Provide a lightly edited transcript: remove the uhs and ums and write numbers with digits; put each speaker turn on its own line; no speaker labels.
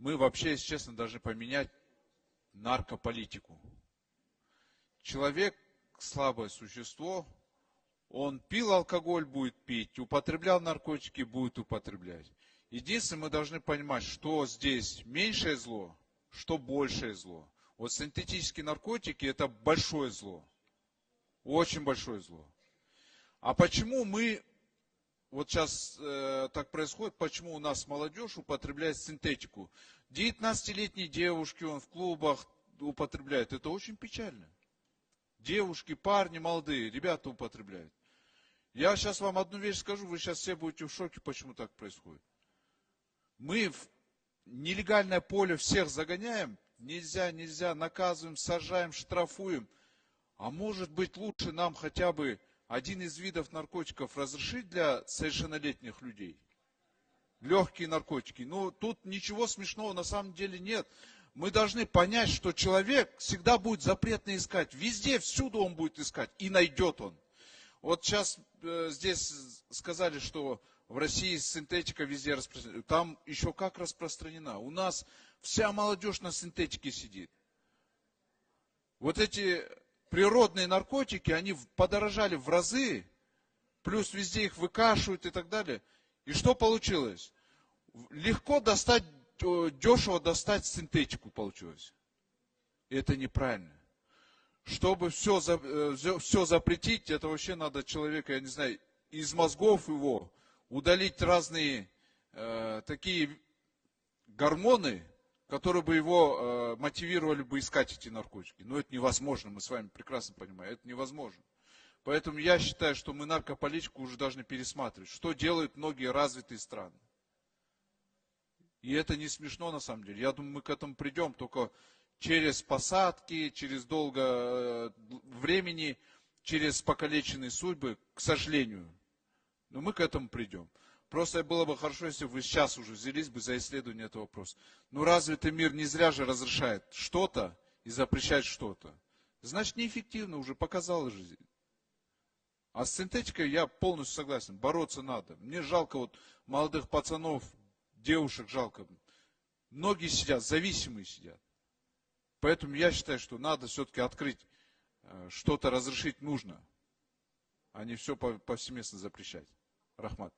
мы вообще, если честно, должны поменять наркополитику. Человек, слабое существо, он пил алкоголь, будет пить, употреблял наркотики, будет употреблять. Единственное, мы должны понимать, что здесь меньшее зло, что большее зло. Вот синтетические наркотики – это большое зло, очень большое зло. А почему мы, вот сейчас так происходит, почему у нас молодежь употребляет синтетику? 19-летние девушки он в клубах употребляет, это очень печально. Девушки, парни молодые, ребята употребляют. Я сейчас вам одну вещь скажу, вы сейчас все будете в шоке, почему так происходит. Мы в нелегальное поле всех загоняем, нельзя, наказываем, сажаем, штрафуем. А может быть лучше нам хотя бы один из видов наркотиков разрешить для совершеннолетних людей? Легкие наркотики. Ну, тут ничего смешного на самом деле нет. Мы должны понять, что человек всегда будет запретно искать. Везде, всюду он будет искать. И найдет он. Вот сейчас здесь сказали, что в России синтетика везде распространена. Там еще как распространена. У нас вся молодежь на синтетике сидит. Вот эти природные наркотики, они подорожали в разы. Плюс везде их выкашивают и так далее. И что получилось? Легко достать, дешево достать синтетику получилось. И это неправильно. Чтобы все запретить, это вообще надо человека, я не знаю, из мозгов его удалить разные такие гормоны, которые бы его мотивировали бы искать эти наркотики. Но это невозможно, мы с вами прекрасно понимаем, это невозможно. Поэтому я считаю, что мы наркополитику уже должны пересматривать. Что делают многие развитые страны. И это не смешно на самом деле. Я думаю, мы к этому придем только через посадки, через долго времени, через покалеченные судьбы, к сожалению. Но мы к этому придем. Просто было бы хорошо, если бы вы сейчас уже взялись бы за исследование этого вопроса. Но развитый мир не зря же разрешает что-то и запрещает что-то. Значит, неэффективно уже, показала жизнь. А с синтетикой я полностью согласен, бороться надо. Мне жалко вот молодых пацанов, девушек жалко. Многие сидят, зависимые сидят. Поэтому я считаю, что надо все-таки открыть, что-то разрешить нужно, а не все повсеместно запрещать. Рахмат.